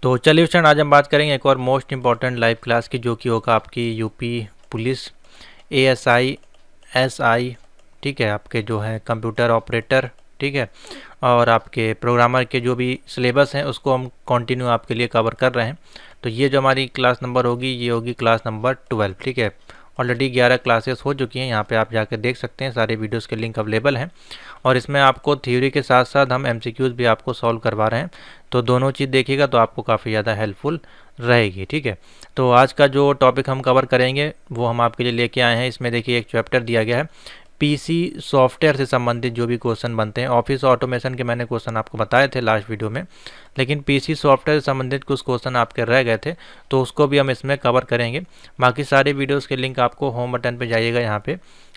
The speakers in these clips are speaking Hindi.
तो चलिए स्टूडेंट, आज हम बात करेंगे एक और मोस्ट इंपॉर्टेंट लाइव क्लास की, जो कि होगा आपकी यूपी पुलिस एएसआई एसआई, ठीक है, आपके जो है कंप्यूटर ऑपरेटर, ठीक है, और आपके प्रोग्रामर के जो भी सिलेबस हैं उसको हम कंटिन्यू आपके लिए कवर कर रहे हैं। तो ये जो हमारी क्लास नंबर होगी ये होगी क्लास नंबर 12, ठीक है। ऑलरेडी 11 क्लासेस हो चुकी हैं, यहाँ पे आप जाकर देख सकते हैं, सारे वीडियोस के लिंक अवेलेबल हैं। और इसमें आपको थ्योरी के साथ साथ हम एमसीक्यूज भी आपको सॉल्व करवा रहे हैं, तो दोनों चीज़ देखिएगा तो आपको काफ़ी ज़्यादा हेल्पफुल रहेगी, ठीक है। तो आज का जो टॉपिक हम कवर करेंगे वो हम आपके लिए लेके आए हैं। इसमें देखिए एक चैप्टर दिया गया है पीसी सॉफ्टवेयर से संबंधित जो भी क्वेश्चन बनते हैं। ऑफिस ऑटोमेशन के मैंने क्वेश्चन आपको बताए थे लास्ट वीडियो में, लेकिन पीसी सॉफ्टवेयर से संबंधित कुछ क्वेश्चन आपके रह गए थे, तो उसको भी हम इसमें कवर करेंगे। बाकी सारे वीडियोस के लिंक आपको होम बटन पे जाइएगा यहाँ पे,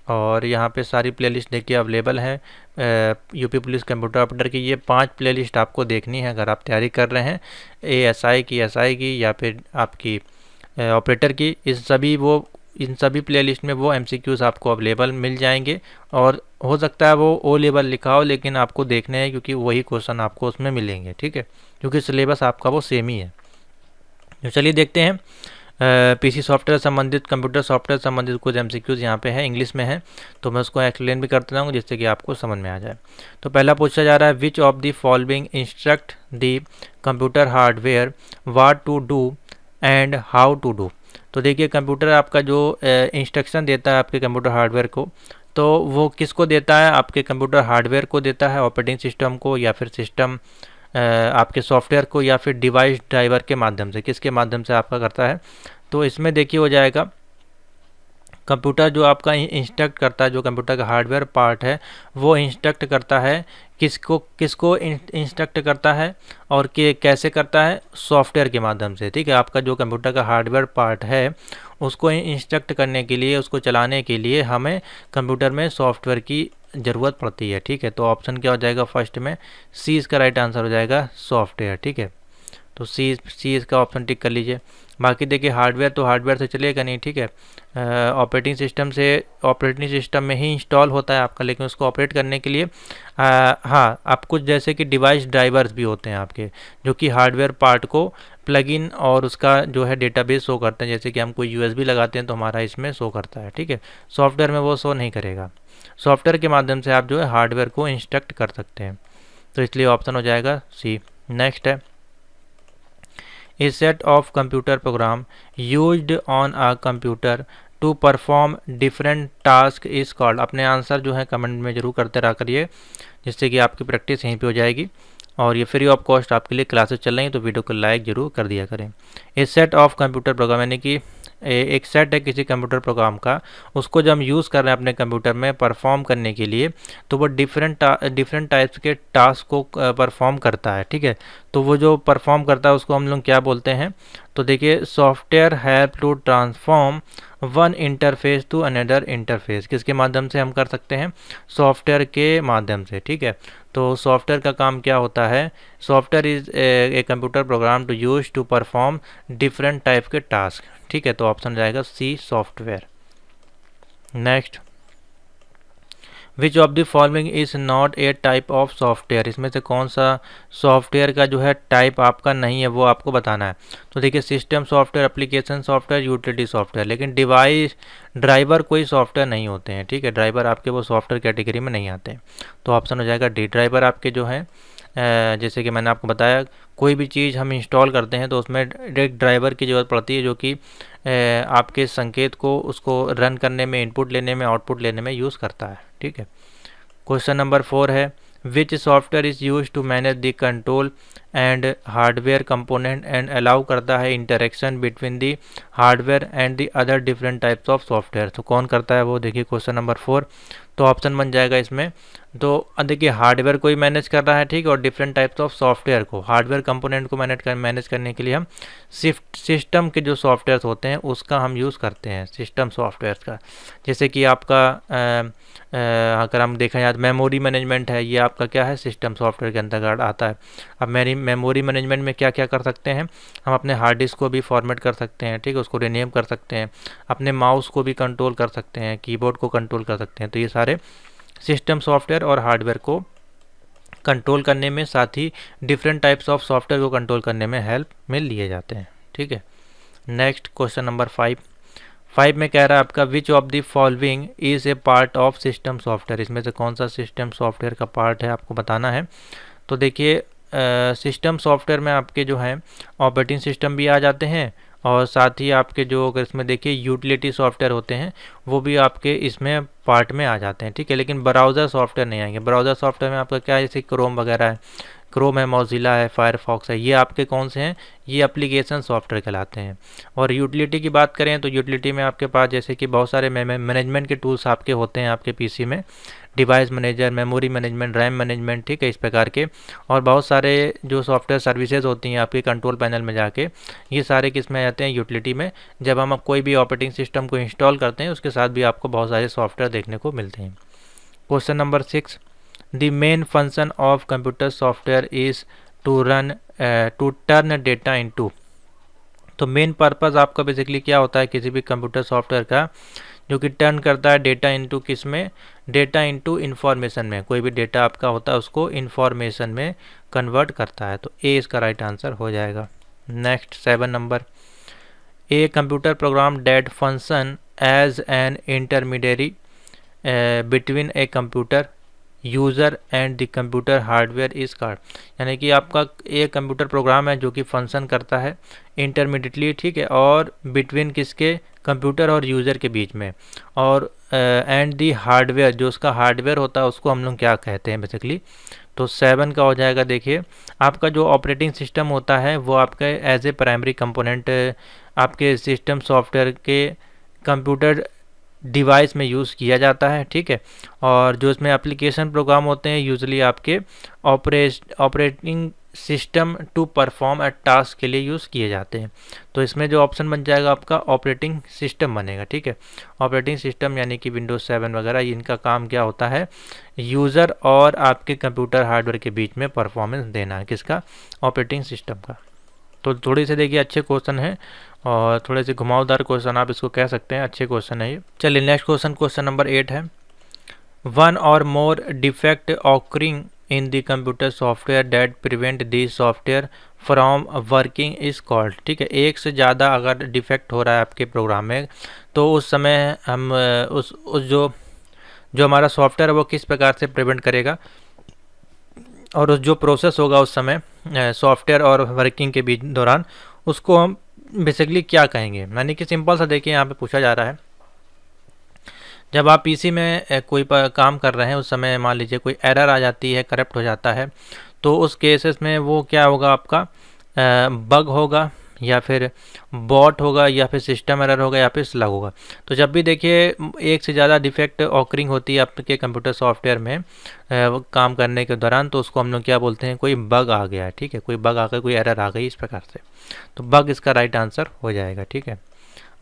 और यहाँ पे सारी प्लेलिस्ट देखिए अवेलेबल है। यूपी पुलिस कंप्यूटर ऑपरेटर की ये 5 प्लेलिस्ट आपको देखनी है अगर आप तैयारी कर रहे हैं एएसआई की, एसआई की, या फिर आपकी ऑपरेटर की। इन सभी प्लेलिस्ट में वो एमसीक्यूज आपको अवेलेबल मिल जाएंगे, और हो सकता है वो ओ लेवल लिखा हो, लेकिन आपको देखने हैं क्योंकि वही क्वेश्चन आपको उसमें मिलेंगे, ठीक है, क्योंकि सिलेबस आपका वो सेम ही है। तो चलिए देखते हैं पीसी सॉफ्टवेयर संबंधित, कंप्यूटर सॉफ्टवेयर संबंधित कुछ एमसीक्यूज यहाँ पे है, इंग्लिश में है, तो मैं उसको एक्सप्लेन भी करता हूँ जिससे कि आपको समझ में आ जाए। तो पहला पूछा जा रहा है, which of the following instruct the computer hardware what to do and how to do. तो देखिए कंप्यूटर आपका जो इंस्ट्रक्शन देता है आपके कंप्यूटर हार्डवेयर को, तो वो किसको देता है? आपके कंप्यूटर हार्डवेयर को देता है, ऑपरेटिंग सिस्टम को, या फिर सिस्टम आपके सॉफ्टवेयर को, या फिर डिवाइस ड्राइवर के माध्यम से, किसके माध्यम से आपका करता है? तो इसमें देखिए हो जाएगा कंप्यूटर जो आपका इंस्ट्रक्ट करता है, जो कंप्यूटर का हार्डवेयर पार्ट है वो इंस्ट्रक्ट करता है किसको किसको इंस्ट्रक्ट करता है, और कैसे करता है? सॉफ्टवेयर के माध्यम से, ठीक है। आपका जो कंप्यूटर का हार्डवेयर पार्ट है उसको इंस्ट्रक्ट करने के लिए, उसको चलाने के लिए हमें कंप्यूटर में सॉफ्टवेयर की ज़रूरत पड़ती है, ठीक है। तो ऑप्शन क्या हो जाएगा? फर्स्ट में सी इसका राइट आंसर हो जाएगा, सॉफ्टवेयर, ठीक है। तो सी इसका ऑप्शन टिक कर लीजिए। बाकी देखिए हार्डवेयर तो हार्डवेयर से चलेगा नहीं, ठीक है, ऑपरेटिंग सिस्टम में ही इंस्टॉल होता है आपका, लेकिन उसको ऑपरेट करने के लिए हाँ, आप कुछ जैसे कि डिवाइस ड्राइवर्स भी होते हैं आपके, जो कि हार्डवेयर पार्ट को प्लग इन और उसका जो है डेटाबेस शो करते हैं। जैसे कि हम कोई यूएसबी लगाते हैं तो हमारा इसमें शो करता है, ठीक है। सॉफ्टवेयर में वो शो नहीं करेगा। सॉफ्टवेयर के माध्यम से आप जो है हार्डवेयर को इंस्ट्रक्ट कर सकते हैं, तो इसलिए ऑप्शन हो जाएगा सी। नेक्स्ट है, a set of computer program used on a computer to perform different task is called। अपने आंसर जो है कमेंट में जरूर करते रहा करिए, जिससे कि आपकी प्रैक्टिस यहीं पे हो जाएगी। और ये फ्री ऑफ कॉस्ट आपके लिए क्लासेस चल रही हैं, तो वीडियो को लाइक जरूर कर दिया करें। ए सेट ऑफ कंप्यूटर प्रोग्राम यानी कि एक सेट है किसी कंप्यूटर प्रोग्राम का, उसको जब हम यूज़ कर रहे हैं अपने कंप्यूटर में परफॉर्म करने के लिए, तो वो डिफरेंट टाइप्स के टास्क को परफॉर्म करता है, ठीक है। तो वो जो परफॉर्म करता है उसको हम लोग क्या बोलते हैं? तो देखिए software help to transform one interface to another interface. किसके माध्यम से हम कर सकते हैं? सॉफ्टवेयर के माध्यम से, ठीक है। तो सॉफ्टवेयर का काम क्या होता है? Software is a computer program to use to perform different type के टास्क, ठीक है। तो ऑप्शन जाएगा C, software. Next, which of the following is not a type of software. इसमें से कौन सा सॉफ्टवेयर का जो है टाइप आपका नहीं है, वो आपको बताना है। तो देखिए system software, application software, utility software, लेकिन डिवाइस ड्राइवर कोई सॉफ्टवेयर नहीं होते हैं, ठीक है। ड्राइवर आपके वो सॉफ्टवेयर कैटेगरी में नहीं आते हैं, तो ऑप्शन हो जाएगा डी। ड्राइवर आपके जो है जैसे कि मैंने आपको बताया, कोई भी चीज़ हम इंस्टॉल करते हैं तो उसमें डायरेक्ट ड्राइवर की ज़रूरत पड़ती है, जो कि आपके संकेत को उसको रन करने में, इनपुट लेने में, आउटपुट लेने में यूज़ करता है, ठीक है। क्वेश्चन नंबर 4 है, which software is use to manage the control and hardware component and allow करता है interaction between the hardware and the other different types of software. तो कौन करता है वो? देखिए क्वेश्चन नंबर 4, तो ऑप्शन बन जाएगा इसमें। तो देखिए हार्डवेयर को ही मैनेज कर रहा है, ठीक है, और डिफरेंट टाइप्स ऑफ सॉफ्टवेयर को, हार्डवेयर कंपोनेंट को मैनेज करने के लिए हम सिस्टम के जो सॉफ्टवेयर्स होते हैं उसका हम यूज़ करते हैं, सिस्टम सॉफ्टवेयर का। जैसे कि आपका अगर हम देखा जाए मेमोरी मैनेजमेंट है, ये आपका क्या है? सिस्टम सॉफ्टवेयर के अंतर्गत आता है। अब मेमोरी मैनेजमेंट में क्या क्या कर सकते हैं हम? अपने हार्ड डिस्क को भी फॉर्मेट कर सकते हैं, ठीक है, उसको रीनेम कर सकते हैं, अपने माउस को भी कंट्रोल कर सकते हैं, कीबोर्ड को कंट्रोल कर सकते हैं। तो ये सारे सिस्टम सॉफ्टवेयर और हार्डवेयर को कंट्रोल करने में, साथ ही डिफरेंट टाइप्स ऑफ सॉफ्टवेयर को कंट्रोल करने में हेल्प में लिए जाते हैं। ठीक है, नेक्स्ट क्वेश्चन नंबर 5 में कह रहा है आपका विच of the following is a part of system software, इसमें से कौन सा सिस्टम सॉफ्टवेयर का पार्ट है आपको बताना है। तो देखिए सिस्टम सॉफ्टवेयर में आपके जो हैं ऑपरेटिंग सिस्टम भी आ जाते हैं, और साथ ही आपके जो अगर इसमें देखिए यूटिलिटी सॉफ्टवेयर होते हैं वो भी आपके इसमें पार्ट में आ जाते हैं। ठीक है, लेकिन ब्राउज़र सॉफ्टवेयर नहीं आएंगे। ब्राउज़र सॉफ्टवेयर में आपका क्या है, जैसे क्रोम वगैरह है, क्रोम है, मोज़िला है, फायरफॉक्स है, ये आपके कौन से हैं, ये एप्लीकेशन सॉफ्टवेयर कहलाते हैं। और यूटिलिटी की बात करें तो यूटिलिटी में आपके पास जैसे कि बहुत सारे मैनेजमेंट के टूल्स आपके होते हैं आपके पीसी में, device manager, memory management, RAM management, ठीक है, इस प्रकार के। और बहुत सारे जो सॉफ्टवेयर सर्विसेज होती हैं आपके कंट्रोल पैनल में जाके, ये सारे किस में आ जाते हैं, यूटिलिटी में। जब हम कोई भी ऑपरेटिंग सिस्टम को इंस्टॉल करते हैं उसके साथ भी आपको बहुत सारे सॉफ्टवेयर देखने को मिलते हैं। Question number 6, the main function of computer software is to turn data into. तो मेन पर्पज़ आपका बेसिकली क्या होता है किसी भी कंप्यूटर सॉफ्टवेयर का, जो कि टर्न करता है डेटा इनटू किस में, डेटा इनटू इंफॉर्मेशन में। कोई भी डेटा आपका होता है उसको इंफॉर्मेशन में कन्वर्ट करता है। तो ए इसका राइट आंसर हो जाएगा। Next 7 number, a computer program that function as an intermediary between a computer user and the computer hardware is called. यानी कि आपका एक कंप्यूटर प्रोग्राम है जो कि फंक्शन करता है इंटरमीडिएटली, ठीक है, और बिटवीन किसके, कंप्यूटर और यूज़र के बीच में। और एंड दी हार्डवेयर, जो उसका हार्डवेयर होता है उसको हम लोग क्या कहते हैं बेसिकली। तो 7 का हो जाएगा। देखिए आपका जो ऑपरेटिंग सिस्टम होता है वो आपका एज ए प्राइमरी कंपोनेंट आपके सिस्टम सॉफ्टवेयर के कंप्यूटर डिवाइस में यूज़ किया जाता है। ठीक है, और जो इसमें एप्लीकेशन प्रोग्राम होते हैं यूजुअली आपके operating system to perform a task के लिए यूज़ किए जाते हैं। तो इसमें जो ऑप्शन बन जाएगा आपका ऑपरेटिंग सिस्टम बनेगा। ठीक है, ऑपरेटिंग सिस्टम यानी कि विंडोज 7 वगैरह, इनका काम क्या होता है, यूज़र और आपके कंप्यूटर हार्डवेयर के बीच में परफॉर्मेंस देना है, किसका, ऑपरेटिंग सिस्टम का। तो थोड़ी से देखिए अच्छे क्वेश्चन है और थोड़े से घुमावदार क्वेश्चन आप इसको कह सकते हैं, अच्छे क्वेश्चन है ये। चलिए नेक्स्ट क्वेश्चन, क्वेश्चन नंबर 8 है, one or more defect occurring in the computer software that prevent the software from working is called. ठीक है, एक से ज़्यादा अगर डिफेक्ट हो रहा है आपके प्रोग्राम में तो उस समय हम उस जो हमारा सॉफ्टवेयर है वो किस प्रकार से प्रिवेंट करेगा, और उस जो प्रोसेस होगा उस समय सॉफ्टवेयर और वर्किंग के बीच दौरान, उसको हम बेसिकली क्या कहेंगे। यानी कि सिंपल सा देखिए यहाँ पे पूछा जा रहा है, जब आप पीसी में कोई काम कर रहे हैं उस समय मान लीजिए कोई एरर आ जाती है, करप्ट हो जाता है, तो उस केसेस में वो क्या होगा, आपका बग होगा या फिर बॉट होगा या फिर सिस्टम एरर होगा या फिर स्लग होगा। तो जब भी देखिए एक से ज़्यादा डिफेक्ट ऑकरिंग होती है आपके कंप्यूटर सॉफ्टवेयर में काम करने के दौरान, तो उसको हम लोग क्या बोलते हैं, कोई बग आ गया है। ठीक है, कोई बग आ गया, कोई एरर आ गई, इस प्रकार से। तो बग इसका राइट आंसर हो जाएगा। ठीक है,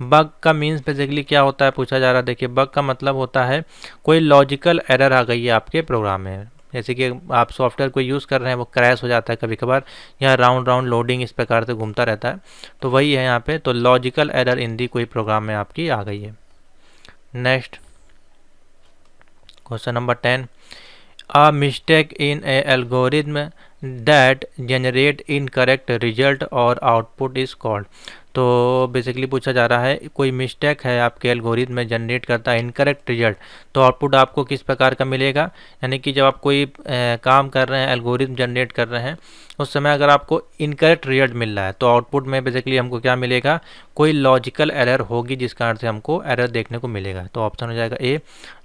बग का मीन्स बेसिकली क्या होता है पूछा जा रहा है। देखिए बग का मतलब होता है कोई लॉजिकल एरर आ गई है आपके प्रोग्राम में, जैसे कि आप सॉफ्टवेयर को यूज़ कर रहे हैं वो क्रैश हो जाता है कभी कभार, या राउंड लोडिंग इस प्रकार से घूमता रहता है, तो वही है यहाँ पे। तो लॉजिकल एरर इन दी कोई प्रोग्राम में आपकी आ गई है। Next question number 10, a mistake in A algorithm that generate incorrect result और आउटपुट इज कॉल्ड। तो बेसिकली पूछा जा रहा है कोई मिस्टेक है आपके एल्गोरिथम में, जनरेट करता है इनकरेक्ट रिजल्ट, तो आउटपुट आपको किस प्रकार का मिलेगा। यानी कि जब आप कोई काम कर रहे हैं, एल्गोरिथम जनरेट कर रहे हैं, उस समय अगर आपको इनकरेक्ट रिजल्ट मिल रहा है तो आउटपुट में बेसिकली हमको क्या मिलेगा, कोई लॉजिकल एरर होगी जिस कारण से हमको एरर देखने को मिलेगा। तो ऑप्शन हो जाएगा ए,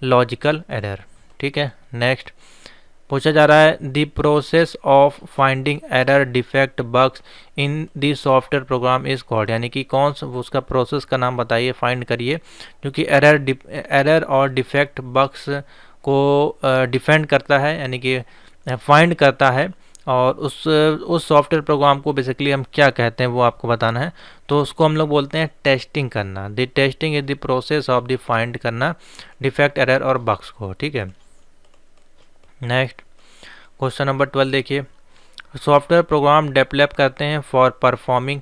लॉजिकल एरर। ठीक है, नेक्स्ट पूछा जा रहा है the process of finding error defect bugs in the software program is called. यानी कि कौन सा उसका प्रोसेस का नाम बताइए, फाइंड करिए, क्योंकि एरर और डिफेक्ट बग्स को डिफेंड करता है, यानी कि फाइंड करता है। और उस सॉफ्टवेयर प्रोग्राम को बेसिकली हम क्या कहते हैं वो आपको बताना है। तो उसको हम लोग बोलते हैं टेस्टिंग करना। The testing is the process of the find करना डिफेक्ट, एरर और बग्स को। ठीक है, नेक्स्ट क्वेश्चन नंबर 12 देखिए, सॉफ्टवेयर प्रोग्राम डेवलप करते हैं for performing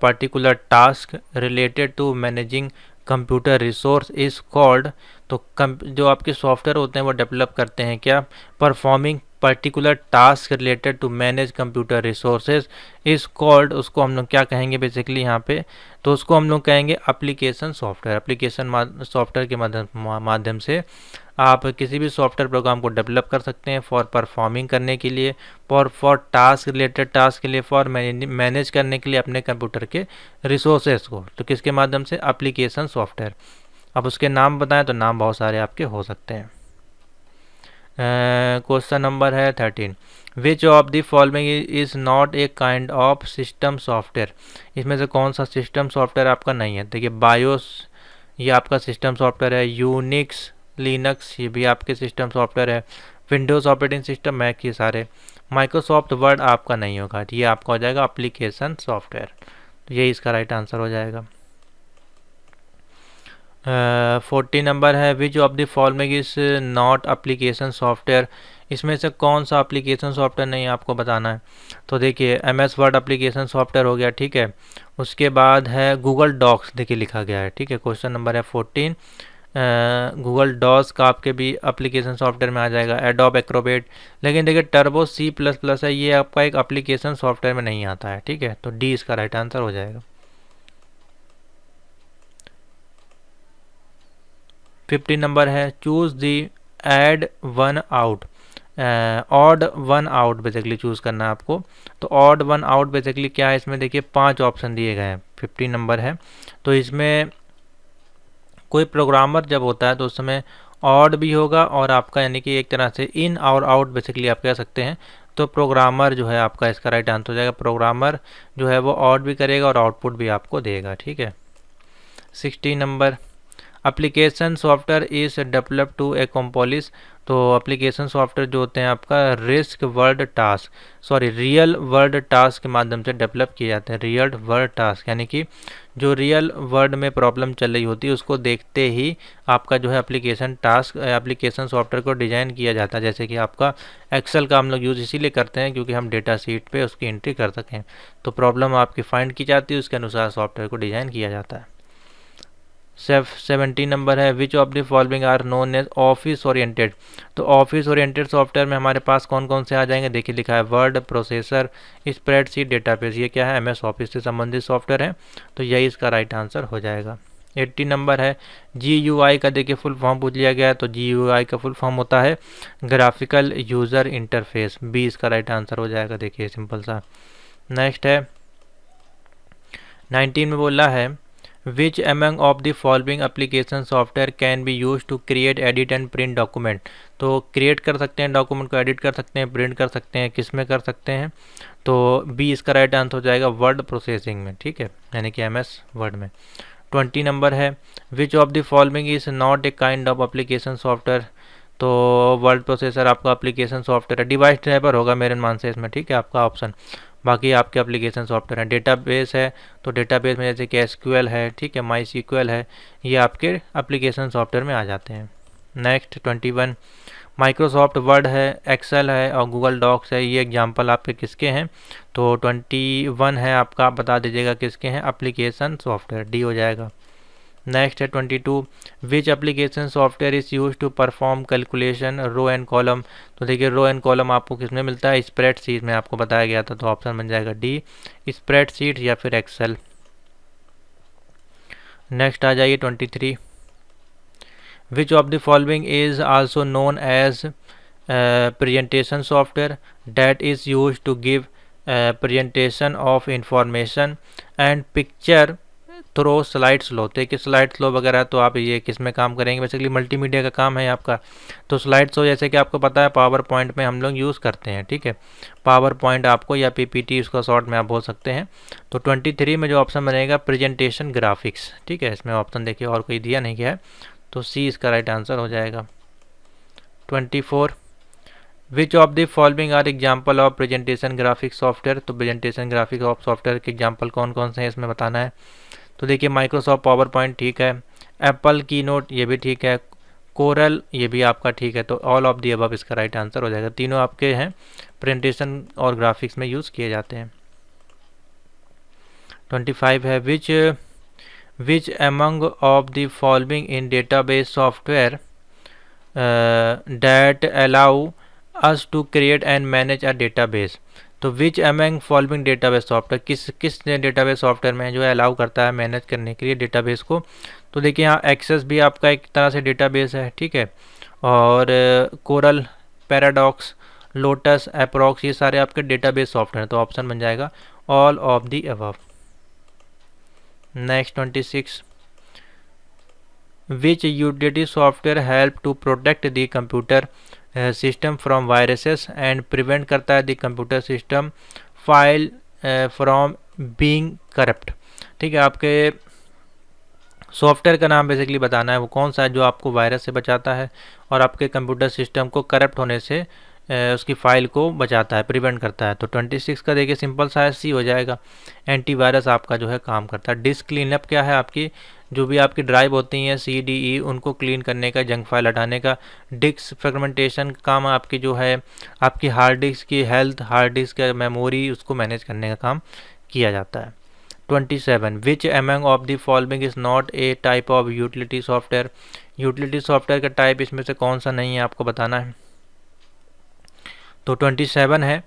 particular task related to managing computer resource is called. तो जो आपके सॉफ्टवेयर होते हैं वो डेवलप करते हैं क्या, performing particular task related to manage computer resources is called, उसको हम लोग क्या कहेंगे बेसिकली यहाँ पे, तो उसको हम लोग कहेंगे एप्लीकेशन सॉफ्टवेयर। एप्लीकेशन सॉफ्टवेयर के माध्यम से आप किसी भी सॉफ्टवेयर प्रोग्राम को डेवलप कर सकते हैं फॉर परफॉर्मिंग करने के लिए, फॉर टास्क रिलेटेड टास्क के लिए, फॉर मैनेज करने के लिए अपने कंप्यूटर के रिसोर्सेज को। तो किसके माध्यम से? Application software. अब उसके नाम बताएं तो नाम बहुत सारे आपके हो सकते हैं। क्वेश्चन नंबर है 13, विच of the following is not a kind of system software. इसमें से कौन सा सिस्टम सॉफ्टवेयर आपका नहीं है? देखिए बायोस ये आपका सिस्टम सॉफ्टवेयर है, यूनिक्स लिनक्स ये भी आपके सिस्टम सॉफ्टवेयर है, विंडोज़ ऑपरेटिंग सिस्टम मैक ये सारे, माइक्रोसॉफ्ट वर्ड आपका नहीं होगा, ये आपका हो जाएगा एप्लीकेशन सॉफ्टवेयर। तो यही इसका राइट आंसर हो जाएगा। 40 नंबर है, which of the following is not application software. इसमें से कौन सा एप्लीकेशन सॉफ्टवेयर नहीं आपको बताना है? तो देखिए MS वर्ड एप्लीकेशन सॉफ्टवेयर हो गया, ठीक है। उसके बाद है गूगल डॉक्स, देखिए लिखा गया है, ठीक है। क्वेश्चन नंबर है 14, गूगल डॉस का आपके भी एप्लीकेशन सॉफ्टवेयर में आ जाएगा। एडोब एक्रोबेट, लेकिन देखिए टर्बो C++ है, ये आपका एक एप्लीकेशन सॉफ्टवेयर में नहीं आता है, ठीक है। तो डी इसका राइट आंसर हो जाएगा। 50 नंबर है, choose the odd one out. Odd one out basically choose करना है आपको। तो ऑड वन आउट बेसिकली क्या है? इसमें देखिए 5 ऑप्शन दिए गए हैं, 50 नंबर है। तो इसमें कोई प्रोग्रामर जब होता है तो उस समय ऑड भी होगा और आपका यानी कि एक तरह से इन और आउट बेसिकली आप कह सकते हैं। तो प्रोग्रामर जो है आपका इसका राइट आंसर हो जाएगा। प्रोग्रामर जो है वो ऑड भी करेगा और आउटपुट भी आपको देगा, ठीक है। 60 number, application software is develop to accomplish. तो एप्लीकेशन सॉफ्टवेयर जो होते हैं आपका रियल वर्ल्ड टास्क के माध्यम से डेवलप किए जाते हैं। रियल वर्ल्ड टास्क यानी कि जो रियल वर्ल्ड में प्रॉब्लम चल रही होती है उसको देखते ही आपका जो है एप्लीकेशन सॉफ्टवेयर को डिज़ाइन किया जाता है। जैसे कि आपका एक्सेल का हम लोग यूज़ इसीलिए करते हैं क्योंकि हम डेटा शीट पे उसकी एंट्री कर सकें। तो प्रॉब्लम आपकी फाइंड की जाती है, उसके अनुसार सॉफ्टवेयर को डिज़ाइन किया जाता है। 70 नंबर है, which of the following are known as office oriented. तो ऑफिस ओरिएंटेड सॉफ्टवेयर में हमारे पास कौन कौन से आ जाएंगे? देखिए लिखा है वर्ड प्रोसेसर, स्प्रेडशीट, डेटाबेस। ये क्या है? MS ऑफिस से संबंधित सॉफ्टवेयर है। तो यही इसका राइट आंसर हो जाएगा। 80 नंबर है, GUI का देखिए फुल फॉर्म पूछ लिया गया है। तो GUI का फुल फॉर्म होता है ग्राफिकल यूज़र इंटरफेस। बी इसका राइट आंसर हो जाएगा, देखिए सिंपल सा। नेक्स्ट है 19 में बोला है, which among of the following application software can be use to create, edit and print document. तो क्रिएट कर सकते हैं डॉक्यूमेंट को, एडिट कर सकते हैं, प्रिंट कर सकते हैं, किस में कर सकते हैं? तो बी इसका राइट आंसर हो जाएगा वर्ड प्रोसेसिंग में, ठीक है, यानी कि MS वर्ड में। 20 नंबर है, which of the following is not a kind of application software. तो वर्ड प्रोसेसर आपका एप्लीकेशन सॉफ्टवेयर है। डिवाइस ड्राइवर होगा मेरे मान से इसमें, ठीक है, आपका ऑप्शन। बाकी आपके एप्लीकेशन सॉफ्टवेयर है। डेटाबेस है तो डेटाबेस में जैसे कि SQL है, ठीक है, MySQL है, ये आपके एप्लीकेशन सॉफ्टवेयर में आ जाते हैं। नेक्स्ट 21, माइक्रोसॉफ्ट वर्ड है, एक्सेल है और गूगल डॉक्स है। ये एग्जांपल आपके किसके हैं? तो 21 है आपका, आप बता दीजिएगा किसके हैं? एप्लीकेशन सॉफ्टवेयर, डी हो जाएगा। नेक्स्ट है 22, which application software is use to perform calculation row and column. तो देखिए रो एंड कॉलम आपको किस में मिलता है? स्प्रेडशीट में आपको बताया गया था। तो ऑप्शन बन जाएगा डी, स्प्रेडशीट या फिर एक्सेल। नेक्स्ट आ जाइए 23, which of the following is also known as presentation software that is use to give presentation of information and picture through slide show. तो कि स्लाइड स्लो वगैरह तो आप ये किस में काम करेंगे? बेसिकली मल्टीमीडिया का काम है आपका। तो स्लाइड शो जैसे कि आपको पता है पावर पॉइंट में हम लोग यूज़ करते हैं, ठीक है, पावर पॉइंट आपको या PPT उसका शॉर्ट में आप बोल सकते हैं। तो 23 में जो ऑप्शन बनेगा प्रेजेंटेशन ग्राफिक्स, ठीक है, इसमें ऑप्शन देखिए और कोई दिया नहीं गया है। तो सी इसका राइट आंसर हो जाएगा। 24, which of the following are example of presentation graphics software. तो प्रेजेंटेशन ग्राफिक्स ऑफ सॉफ्टवेयर के एग्जाम्पल कौन कौन से हैं इसमें बताना है। तो देखिए माइक्रोसॉफ्ट पावर पॉइंट ठीक है, एप्पल की नोट ये भी ठीक है, कोरल ये भी आपका ठीक है। तो ऑल ऑफ दी अबव इसका राइट आंसर हो जाएगा। तीनों आपके हैं प्रेजेंटेशन और ग्राफिक्स में यूज़ किए जाते हैं। 25 है, which among of the following in database software that allow us to create and manage a database. तो which among following database software, किस डेटाबेस सॉफ्टवेयर में जो है अलाउ करता है मैनेज करने के लिए डेटाबेस को। तो देखिए यहाँ एक्सेस भी आपका एक तरह से डेटाबेस है, ठीक है, और कोरल, पैराडॉक्स, लोटस, अप्रॉक्स, ये सारे आपके डेटाबेस सॉफ्टवेयर हैं। तो ऑप्शन बन जाएगा all of the above. Next 26, which utility software help to protect the computer system from viruses and prevent करता है the computer system file from being corrupt. ठीक है, आपके सॉफ्टवेयर का नाम बेसिकली बताना है, वो कौन सा है जो आपको वायरस से बचाता है और आपके कंप्यूटर सिस्टम को करप्ट होने से उसकी फ़ाइल को बचाता है, प्रिवेंट करता है। तो 26 का देखिए सिंपल सा है, सी हो जाएगा। एंटीवायरस आपका जो है काम करता है। डिस्क क्लीनअप क्या है, आपकी जो भी आपकी ड्राइव होती हैं CDE उनको क्लीन करने का, जंक फाइल हटाने का। डिस्क फ्रेगमेंटेशन काम आपकी जो है आपकी हार्ड डिस्क की हेल्थ, हार्ड डिस्क का मेमोरी, उसको मैनेज करने का काम किया जाता है। 27, विच among of the following is not a type of utility software. Utility software का टाइप इसमें से कौन सा नहीं है, आपको बताना है। तो 27 है,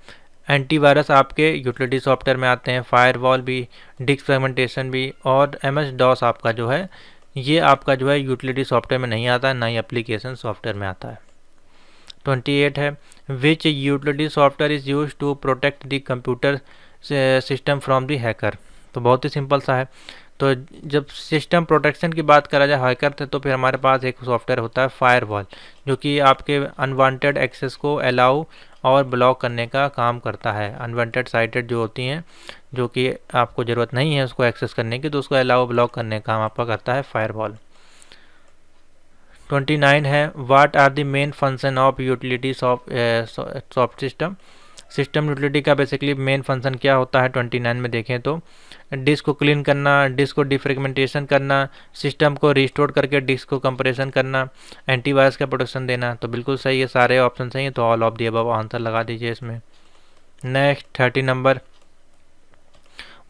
एंटीवायरस आपके यूटिलिटी सॉफ्टवेयर में आते हैं, फायरवॉल भी, डिस्क फ्रेगमेंटेशन भी, और MS-DOS आपका जो है ये आपका जो है यूटिलिटी सॉफ्टवेयर में नहीं आता है, ना ही एप्लीकेशन सॉफ्टवेयर में आता है। 28 है, which utility software is use to protect the computer system from the hacker. तो बहुत ही सिंपल सा है। तो जब सिस्टम प्रोटेक्शन की बात करा जाए हैकर से, तो फिर हमारे पास एक सॉफ्टवेयर होता है फायरवॉल, जो कि आपके अनवांटेड एक्सेस को अलाउ और ब्लॉक करने का काम करता है। अनवांटेड साइटेड जो होती हैं, जो कि आपको ज़रूरत नहीं है उसको एक्सेस करने की, तो उसको अलाउ ब्लॉक करने का काम आपका करता है फायरवॉल। 29 है, what are the main function of utility soft system. System utility का बेसिकली मेन फंक्शन क्या होता है 29 में देखें तो, डिस्क को क्लीन करना, डिस्क को डिफ्रेगमेंटेशन करना, सिस्टम को रिस्टोर करके डिस्क को कंप्रेशन करना, एंटीवायरस का प्रोटेक्शन देना। तो बिल्कुल सही है, सारे ऑप्शन सही है, तो all of the above answer लगा दीजिए इसमें। नेक्स्ट 30 नंबर,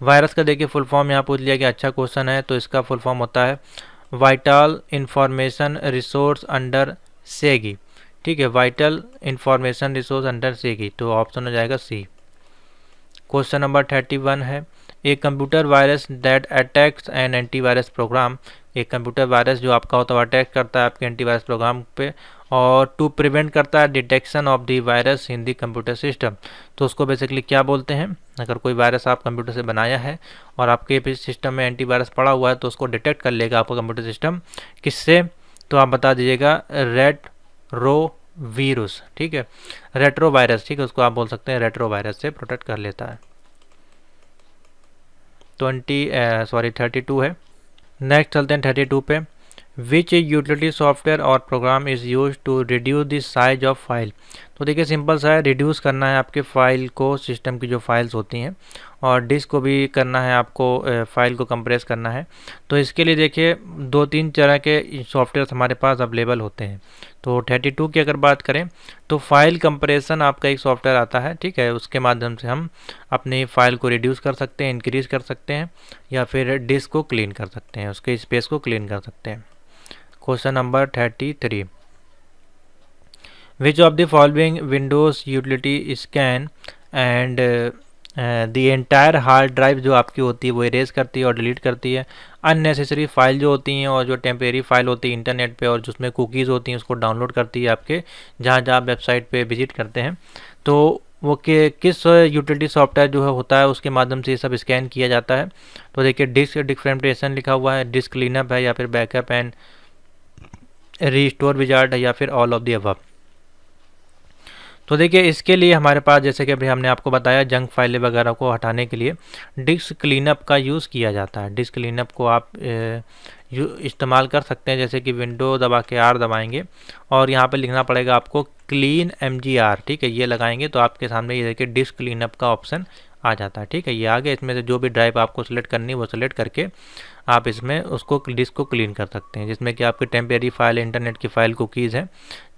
वायरस का देखिए फुल फॉर्म यहाँ पूछ लिया कि अच्छा क्वेश्चन है, तो इसका फुल फॉर्म होता है वाइटल इंफॉर्मेशन रिसोर्स अंडर सेगी। ठीक है, वाइटल इंफॉर्मेशन रिसोर्स अंडर सेगी, तो ऑप्शन हो जाएगा सी। क्वेश्चन नंबर 31 है, एक computer virus that attacks an antivirus program. एक कंप्यूटर वायरस जो आपका होता है अटैक करता है आपके एंटीवायरस प्रोग्राम पे, और टू प्रिवेंट करता है detection of the virus in the computer system. तो उसको बेसिकली क्या बोलते हैं, अगर कोई वायरस आप कंप्यूटर से बनाया है और आपके सिस्टम में एंटीवायरस पड़ा हुआ है, तो उसको डिटेक्ट कर लेगा आपका कंप्यूटर सिस्टम, किससे, तो आप बता दीजिएगा रेट्रो वीरुस। ठीक है, रेट्रो वायरस, ठीक है, उसको आप बोल सकते हैं रेट्रो वायरस से प्रोटेक्ट कर लेता है। 32 है। नेक्स्ट चलते हैं 32 पे, which utility software or program is use to reduce the size of file. तो देखिए सिंपल सा है, रिड्यूस करना है आपके फाइल को, सिस्टम की जो फाइल्स होती हैं, और डिस्क को भी करना है आपको, फाइल को कंप्रेस करना है। तो इसके लिए देखिए 2-3 तरह के सॉफ्टवेयर हमारे पास अवेलेबल होते हैं। तो 32 की अगर बात करें तो फाइल कंप्रेशन आपका एक सॉफ्टवेयर आता है, ठीक है, उसके माध्यम से हम अपनी फाइल को रिड्यूस कर सकते हैं, इंक्रीज कर सकते हैं, या फिर डिस्क को क्लीन कर सकते हैं, उसके स्पेस को क्लीन कर सकते हैं। Question number 33, which of the following Windows utility scan and the entire hard drive जो आपकी होती है वो इरेज करती है और डिलीट करती है। अननेसेसरी फाइल जो होती हैं और जो टेम्परेरी फाइल होती है इंटरनेट पे और जिसमें कुकीज़ होती हैं उसको डाउनलोड करती है आपके जहाँ आप वेबसाइट पे विजिट करते हैं। तो वो किस यूटिलिटी सॉफ्टवेयर जो है होता है उसके माध्यम से ये सब स्कैन किया जाता है। तो देखिए डिस्क डिफ्रेगमेंटेशन लिखा हुआ है, डिस्क क्लीनअप है, या फिर बैकअप एंड रीस्टोर विजार्ड है, या फिर ऑल ऑफ द अबव। तो देखिए इसके लिए हमारे पास जैसे कि अभी हमने आपको बताया जंक फाइलें वगैरह को हटाने के लिए डिस्क क्लीनअप का यूज़ किया जाता है। डिस्क क्लीनअप को आप इस्तेमाल कर सकते हैं, जैसे कि विंडो दबा के R दबाएंगे और यहाँ पे लिखना पड़ेगा आपको क्लीन MGR, ठीक है, ये लगाएंगे तो आपके सामने ये देखिए डिस्क क्लीनअप का ऑप्शन आ जाता है। ठीक है, ये आ गया, इसमें से जो भी ड्राइव आपको सिलेक्ट करनी है वो सिलेक्ट करके आप इसमें उसको डिस्क को क्लीन कर सकते हैं, जिसमें कि आपकी टेम्परेरी फाइल, इंटरनेट की फाइल, कुकीज़ है,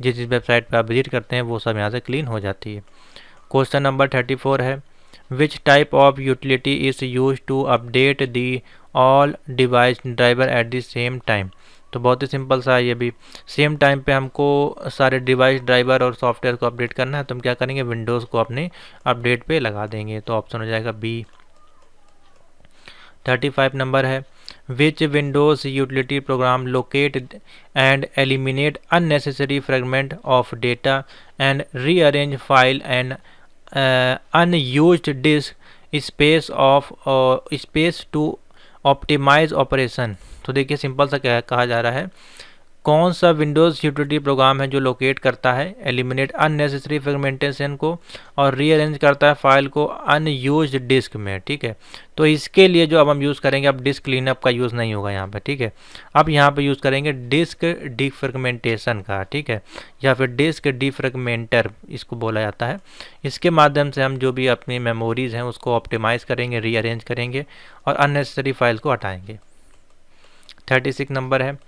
जिस वेबसाइट पर आप विजिट करते हैं वो सब यहाँ से क्लीन हो जाती है। क्वेश्चन नंबर 34 है, which type of utility is use to update the all device driver at the same time. तो बहुत ही सिंपल सा है ये भी। सेम टाइम पे हमको सारे डिवाइस ड्राइवर और सॉफ्टवेयर को अपडेट करना है, तो हम क्या करेंगे, विंडोज़ को अपने अपडेट पे लगा देंगे। तो ऑप्शन हो जाएगा बी। 35 नंबर है, which Windows utility program locate and eliminate unnecessary fragment of data and rearrange file and unused disk space to optimise operation. तो देखिए सिंपल सा क्या कहा जा रहा है, कौन सा विंडोज़ यूटिलिटी प्रोग्राम है जो लोकेट करता है एलिमिनेट अननेसेसरी फ्रेगमेंटेशन को और रीअरेंज करता है फाइल को अनयूज्ड डिस्क में। ठीक है, तो इसके लिए जो अब हम यूज़ करेंगे, अब डिस्क क्लीनअप का यूज़ नहीं होगा यहाँ पे। ठीक है, अब यहाँ पे यूज़ करेंगे डिस्क डिफ्रेगमेंटेशन का। ठीक है, या फिर डिस्क डिफ्रेगमेंटर इसको बोला जाता है। इसके माध्यम से हम जो भी अपनी मेमोरीज़ हैं उसको ऑप्टिमाइज़ करेंगे, रीअरेंज करेंगे और अननेसेसरी फाइल को हटाएंगे। 36 नंबर है,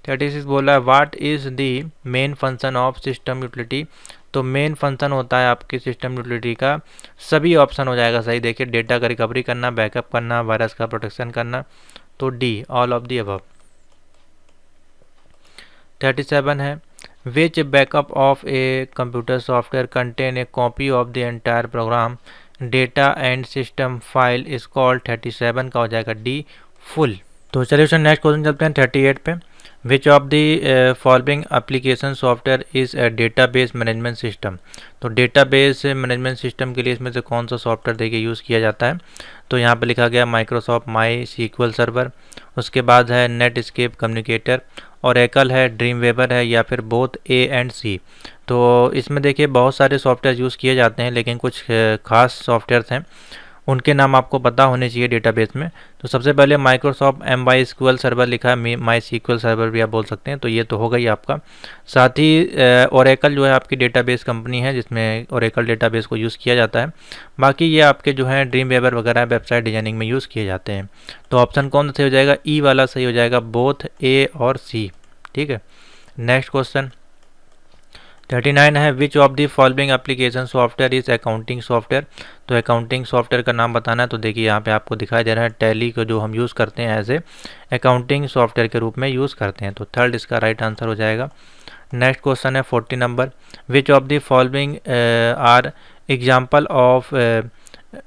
36 बोला है what is the main function of system utility. तो मेन फंक्शन होता है आपकी सिस्टम यूटिलिटी का, सभी ऑप्शन हो जाएगा सही। देखिए, डेटा का रिकवरी करना, बैकअप करना, वायरस का प्रोटेक्शन करना, तो D all of the above. 37 है, which backup of a computer software contain a copy of the entire program data and system file is called. 37 का हो जाएगा डी फुल। तो चलिए नेक्स्ट क्वेश्चन चलते हैं 38 पे। विच of the following application software is a database management system. तो डेटाबेस मैनेजमेंट सिस्टम के लिए इसमें से कौन सा सॉफ्टवेयर देखिए यूज़ किया जाता है। तो यहाँ पे लिखा गया माइक्रोसॉफ्ट माई सीक्वल सर्वर, उसके बाद है नेटस्केप कम्युनिकेटर, ओरेकल है, ड्रीमवेवर है, या फिर बोथ ए एंड सी। तो इसमें देखिए बहुत सारे सॉफ्टवेयर यूज़ किए जाते हैं, लेकिन कुछ खास सॉफ्टवेयर्स हैं, उनके नाम आपको पता होने चाहिए डेटाबेस में। तो सबसे पहले माइक्रोसॉफ्ट MySQL सर्वर लिखा है, MySQL सर्वर भी आप बोल सकते हैं, तो ये तो हो गई आपका। साथ ही ओरेकल जो है आपकी डेटाबेस कंपनी है जिसमें ओरेकल डेटाबेस को यूज़ किया जाता है। बाकी ये आपके जो हैं ड्रीमवेवर वगैरह वेबसाइट डिजाइनिंग में यूज़ किए जाते हैं। तो ऑप्शन कौन सा सही हो जाएगा, ई वाला सही हो जाएगा, बोथ ए और सी। ठीक है, नेक्स्ट क्वेश्चन 39 है, which of the following application software is accounting software. तो अकाउंटिंग सॉफ्टवेयर का नाम बताना है। तो देखिए यहाँ पे आपको दिखाई दे रहा है टैली को जो हम यूज़ करते हैं एज ए अकाउंटिंग सॉफ्टवेयर के रूप में यूज़ करते हैं। तो थर्ड इसका राइट आंसर हो जाएगा। नेक्स्ट क्वेश्चन है 40 number, which of the following are example of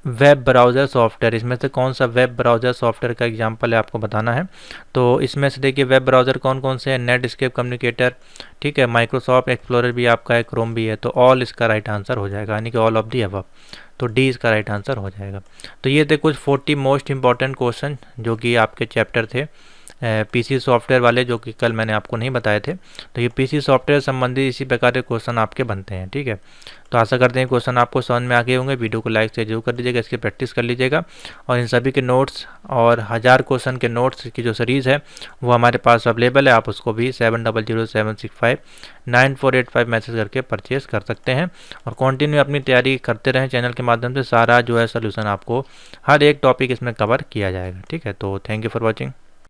web browser software. इसमें से कौन सा वेब ब्राउज़र सॉफ्टवेयर का एग्जांपल है आपको बताना है। तो इसमें से देखिए वेब ब्राउज़र कौन कौन से हैं, नेटस्केप कम्युनिकेटर, ठीक है, माइक्रोसॉफ्ट एक्सप्लोरर भी आपका है, क्रोम भी है। तो ऑल इसका राइट आंसर हो जाएगा, यानी कि ऑल ऑफ दी अबव। तो डी इसका राइट आंसर हो जाएगा। तो ये थे कुछ 40 मोस्ट इंपॉर्टेंट क्वेश्चन जो कि आपके चैप्टर थे पीसी सॉफ्टवेयर वाले, जो कि कल मैंने आपको नहीं बताए थे। तो ये पीसी सॉफ्टवेयर संबंधी इसी प्रकार के क्वेश्चन आपके बनते हैं। ठीक है, तो आशा करते हैं क्वेश्चन आपको समझ में आ गए होंगे। वीडियो को लाइक से जरूर कर दीजिएगा, इसकी प्रैक्टिस कर लीजिएगा। और इन सभी के नोट्स और 1000 क्वेश्चन के नोट्स की जो सीरीज़ है वो हमारे पास अवेलेबल है। आप उसको भी 7007659485 मैसेज करके परचेज़ कर सकते हैं और कंटिन्यू अपनी तैयारी करते रहें चैनल के माध्यम से। सारा जो है सोल्यूशन आपको हर एक टॉपिक इसमें कवर किया जाएगा। ठीक है, तो थैंक यू फॉर वॉचिंग।